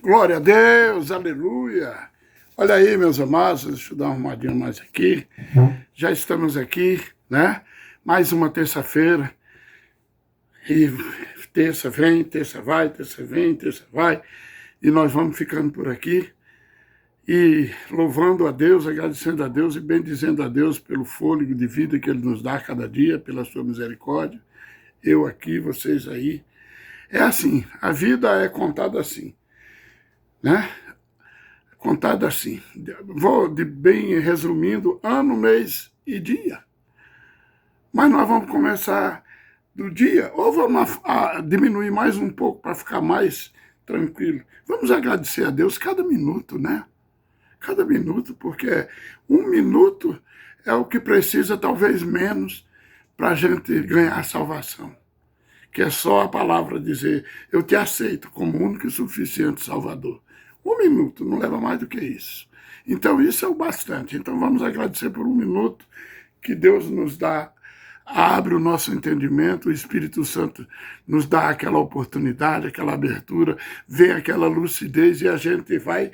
Glória a Deus, aleluia. Olha aí, meus amados, deixa eu dar uma arrumadinha mais aqui. Já estamos aqui, né? Mais uma terça-feira. E terça vem, terça vai, terça vem, terça vai. E nós vamos ficando por aqui. E louvando a Deus, agradecendo a Deus e bendizendo a Deus pelo fôlego de vida que Ele nos dá cada dia, pela sua misericórdia. Eu aqui, vocês aí. É assim, a vida é contada assim, né? Contada assim. Vou bem resumindo, ano, mês e dia. Mas nós vamos começar do dia, ou vamos diminuir mais um pouco para ficar mais tranquilo. Vamos agradecer a Deus cada minuto, né? Cada minuto, porque um minuto é o que precisa, talvez menos, para a gente ganhar a salvação. Que é só a palavra dizer, eu te aceito como único e suficiente Salvador. Um minuto, não leva mais do que isso. Então isso é o bastante. Então vamos agradecer por um minuto que Deus nos dá, abre o nosso entendimento, o Espírito Santo nos dá aquela oportunidade, aquela abertura, vem aquela lucidez e a gente vai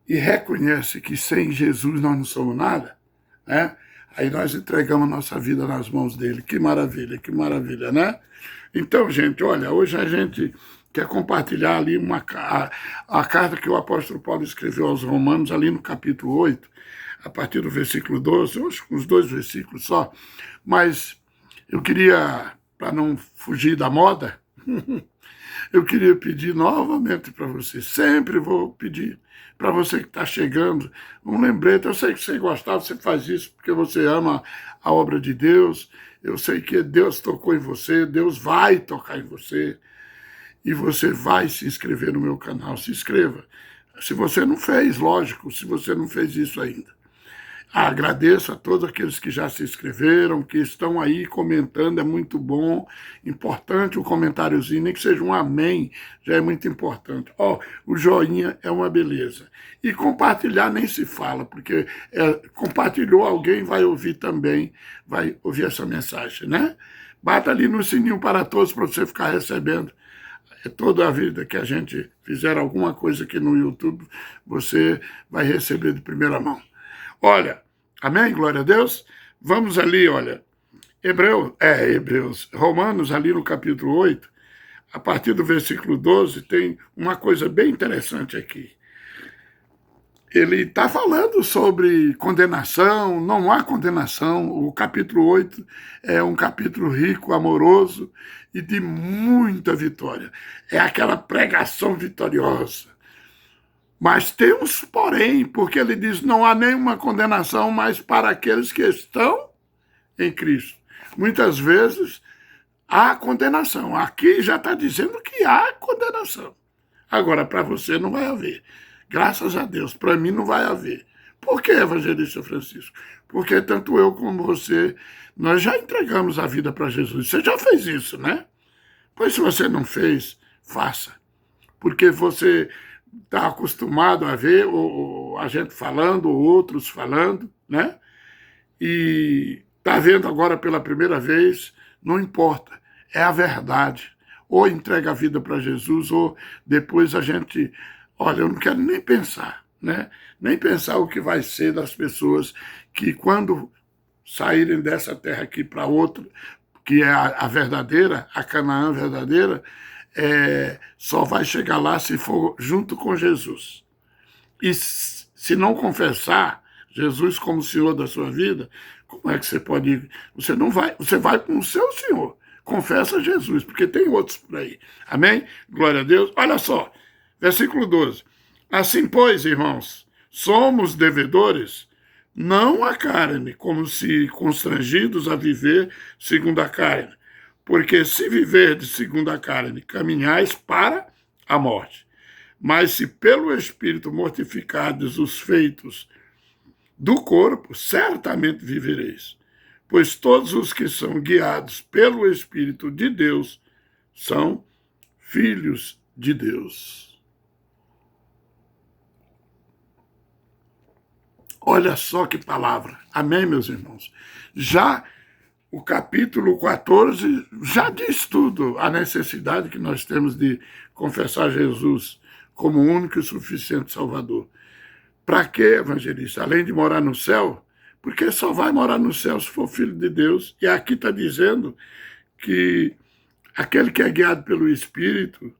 e reconhece que sem Jesus nós não somos nada, né? Aí nós entregamos a nossa vida nas mãos dele. Que maravilha, né? Então, gente, olha, hoje a gente quer compartilhar ali a carta que o apóstolo Paulo escreveu aos Romanos, ali no capítulo 8, a partir do versículo 12, hoje com os 2 versículos só, mas eu queria, para não fugir da moda, eu queria pedir novamente para você, sempre vou pedir para você que está chegando, um lembrete. Eu sei que você gostava, você faz isso porque você ama a obra de Deus, eu sei que Deus tocou em você, Deus vai tocar em você, e você vai se inscrever no meu canal, se inscreva. Se você não fez, lógico, se você não fez isso ainda. Agradeço a todos aqueles que já se inscreveram, que estão aí comentando, é muito bom, importante o comentáriozinho, nem que seja um amém, já é muito importante. O joinha é uma beleza. E compartilhar nem se fala, porque compartilhou, alguém vai ouvir também, vai ouvir essa mensagem, né? Bata ali no sininho para todos, para você ficar recebendo. Toda a vida que a gente fizer alguma coisa aqui no YouTube, você vai receber de primeira mão. Olha, amém? Glória a Deus. Vamos ali, olha, Romanos, ali no capítulo 8, a partir do versículo 12, tem uma coisa bem interessante aqui. Ele está falando sobre condenação, não há condenação. O capítulo 8 é um capítulo rico, amoroso e de muita vitória. É aquela pregação vitoriosa. Mas temos, porém, porque ele diz, não há nenhuma condenação mais para aqueles que estão em Cristo. Muitas vezes há condenação. Aqui já está dizendo que há condenação. Agora, para você não vai haver. Graças a Deus, para mim não vai haver. Por que, evangelista Francisco? Porque tanto eu como você, nós já entregamos a vida para Jesus. Você já fez isso, né? Pois se você não fez, faça. Porque você está acostumado a ver a gente falando, outros falando, né? E está vendo agora pela primeira vez, não importa, é a verdade. Ou entrega a vida para Jesus, ou depois a gente, olha, eu não quero nem pensar, né? Nem pensar o que vai ser das pessoas que quando saírem dessa terra aqui para outra, que é a verdadeira, a Canaã verdadeira, só vai chegar lá se for junto com Jesus. E se não confessar Jesus como Senhor da sua vida, como é que você pode ir? Você não vai, você vai com o seu Senhor. Confessa Jesus, porque tem outros por aí. Amém? Glória a Deus. Olha só, versículo 12. Assim, pois, irmãos, somos devedores, não à carne, como se constrangidos a viver segundo a carne. Porque se viverdes segundo a carne, caminhais para a morte. Mas se pelo Espírito mortificardes os feitos do corpo, certamente vivereis. Pois todos os que são guiados pelo Espírito de Deus são filhos de Deus. Olha só que palavra. Amém, meus irmãos? Já o capítulo 14 já diz tudo, a necessidade que nós temos de confessar Jesus como único e suficiente Salvador. Para que, evangelista? Além de morar no céu, porque só vai morar no céu se for filho de Deus. E aqui está dizendo que aquele que é guiado pelo Espírito,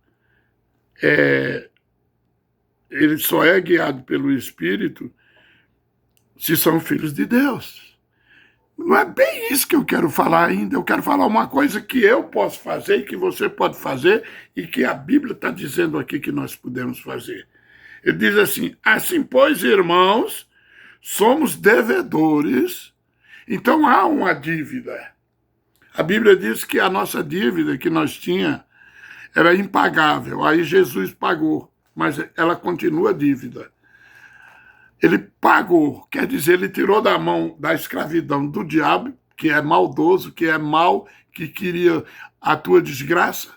ele só é guiado pelo Espírito se são filhos de Deus. Não é bem isso que eu quero falar ainda. Eu quero falar uma coisa que eu posso fazer e que você pode fazer e que a Bíblia está dizendo aqui que nós podemos fazer. Ele diz assim, pois, irmãos, somos devedores, então há uma dívida. A Bíblia diz que a nossa dívida que nós tínhamos era impagável, aí Jesus pagou, mas ela continua dívida. Ele pagou, quer dizer, ele tirou da mão da escravidão do diabo, que é maldoso, que é mau, que queria a tua desgraça,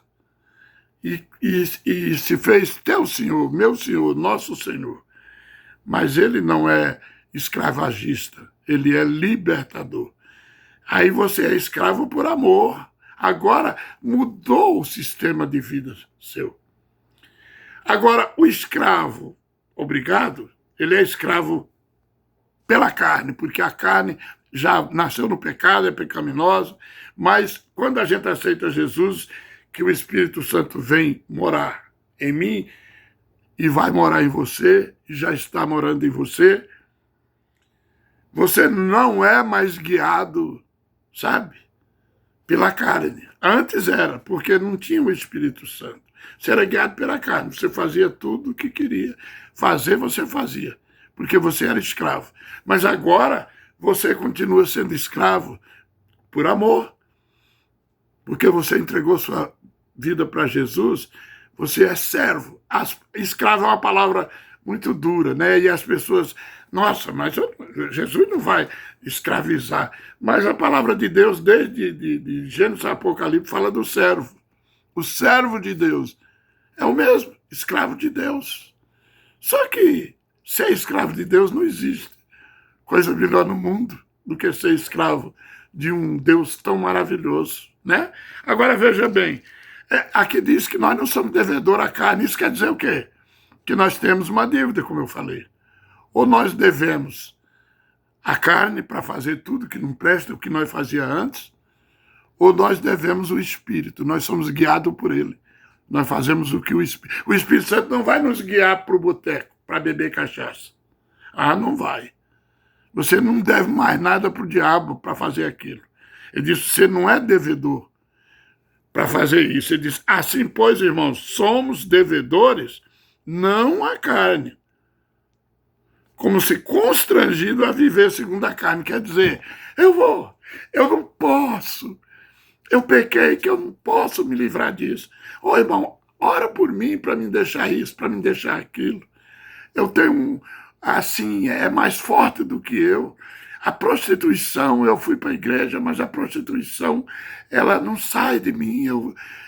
e se fez teu Senhor, meu Senhor, nosso Senhor. Mas ele não é escravagista, ele é libertador. Aí você é escravo por amor. Agora mudou o sistema de vida seu. Agora, o escravo, obrigado, ele é escravo pela carne, porque a carne já nasceu no pecado, é pecaminosa, mas quando a gente aceita Jesus, que o Espírito Santo vem morar em mim e vai morar em você, e já está morando em você, você não é mais guiado, sabe, pela carne. Antes era, porque não tinha o Espírito Santo. Você era guiado pela carne, você fazia tudo o que queria fazer, você fazia, porque você era escravo. Mas agora você continua sendo escravo por amor, porque você entregou sua vida para Jesus, você é servo. Escravo é uma palavra muito dura, né? E as pessoas, nossa, mas Jesus não vai escravizar. Mas a palavra de Deus, desde de Gênesis a Apocalipse, fala do servo. O servo de Deus é o mesmo, escravo de Deus. Só que ser escravo de Deus não existe coisa melhor no mundo do que ser escravo de um Deus tão maravilhoso, né? Agora veja bem, aqui diz que nós não somos devedor à carne. Isso quer dizer o quê? Que nós temos uma dívida, como eu falei. Ou nós devemos a carne para fazer tudo que não presta, o que nós fazia antes, ou nós devemos o Espírito, nós somos guiados por ele. Nós fazemos o que o Espírito Santo não vai nos guiar para o boteco, para beber cachaça. Ah, não vai. Você não deve mais nada para o diabo para fazer aquilo. Ele diz, você não é devedor para fazer isso. Ele diz, assim, pois, irmãos, somos devedores, não à carne. Como se constrangido a viver segundo a carne. Quer dizer, eu não posso. Eu pequei que eu não posso me livrar disso. Ô, irmão, ora por mim para me deixar isso, para me deixar aquilo. Eu tenho assim, é mais forte do que eu. A prostituição, eu fui para a igreja, mas a prostituição, ela não sai de mim.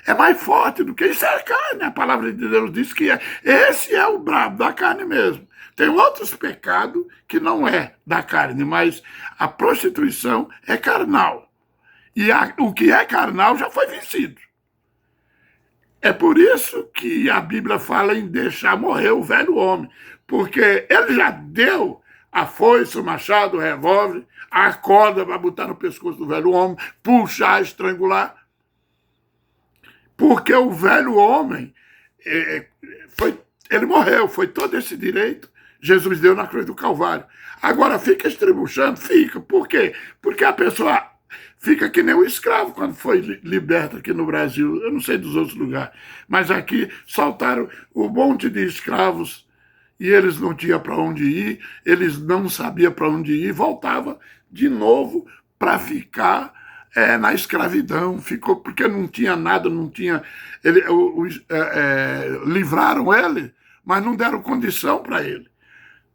É mais forte do que isso, é a carne. A palavra de Deus diz que esse é o brabo da carne mesmo. Tem outros pecados que não é da carne, mas a prostituição é carnal. E o que é carnal já foi vencido. É por isso que a Bíblia fala em deixar morrer o velho homem, porque ele já deu a foice, o machado, o revólver, a corda para botar no pescoço do velho homem, puxar, estrangular. Porque o velho homem, ele morreu, foi todo esse direito, Jesus deu na cruz do Calvário. Agora fica estribuchando? Fica. Por quê? Porque a pessoa fica que nem um escravo quando foi liberto aqui no Brasil. Eu não sei dos outros lugares, mas aqui soltaram um monte de escravos e eles não tinham para onde ir, eles não sabiam para onde ir, voltava de novo para ficar na escravidão. Ficou porque não tinha nada, não tinha. Livraram ele, mas não deram condição para ele.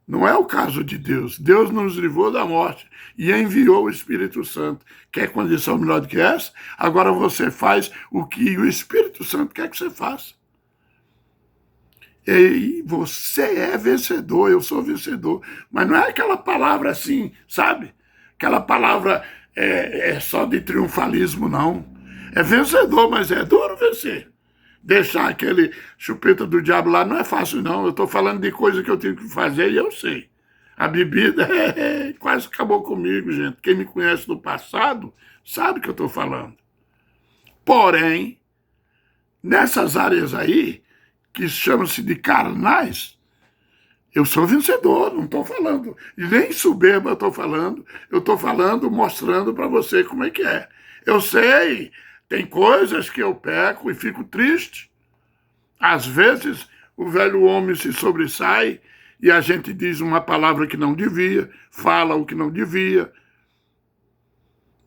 Não é o caso de Deus. Deus nos livrou da morte e enviou o Espírito Santo. Quer condição melhor do que essa? Agora você faz o que o Espírito Santo quer que você faça. E você é vencedor, eu sou vencedor. Mas não é aquela palavra assim, sabe? Aquela palavra é só de triunfalismo, não. É vencedor, mas é duro vencer. Deixar aquele chupeta do diabo lá não é fácil, não. Eu estou falando de coisa que eu tenho que fazer e eu sei. A bebida quase acabou comigo, gente. Quem me conhece do passado sabe o que eu estou falando. Porém, nessas áreas aí, que chamam-se de carnais, eu sou vencedor, não estou falando. E nem soberba eu estou falando, mostrando para você como é que é. Eu sei, tem coisas que eu peco e fico triste. Às vezes, o velho homem se sobressai e a gente diz uma palavra que não devia, fala o que não devia,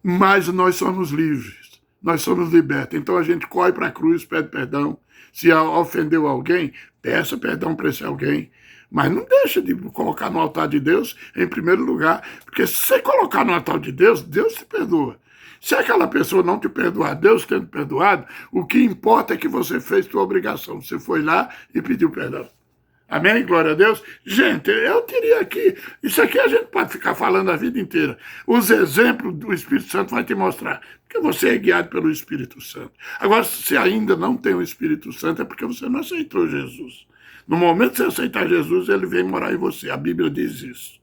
mas nós somos livres, nós somos libertos. Então a gente corre para a cruz, pede perdão. Se ofendeu alguém, peça perdão para esse alguém. Mas não deixa de colocar no altar de Deus em primeiro lugar, porque se você colocar no altar de Deus, Deus te perdoa. Se aquela pessoa não te perdoar, Deus tendo perdoado, o que importa é que você fez sua obrigação. Você foi lá e pediu perdão. Amém? Glória a Deus. Gente, eu teria aqui... Isso aqui a gente pode ficar falando a vida inteira. Os exemplos do Espírito Santo vai te mostrar. Porque você é guiado pelo Espírito Santo. Agora, se ainda não tem o Espírito Santo, é porque você não aceitou Jesus. No momento que você aceitar Jesus, ele vem morar em você. A Bíblia diz isso.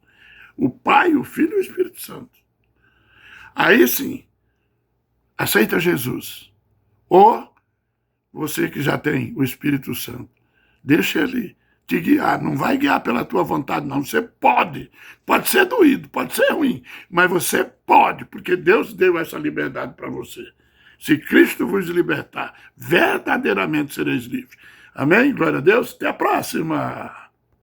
O Pai, o Filho e o Espírito Santo. Aí sim, aceita Jesus. Ou você que já tem o Espírito Santo, deixa ele te guiar. Não vai guiar pela tua vontade, não. Você pode. Pode ser doído, pode ser ruim, mas você pode, porque Deus deu essa liberdade para você. Se Cristo vos libertar, verdadeiramente sereis livres. Amém? Glória a Deus. Até a próxima.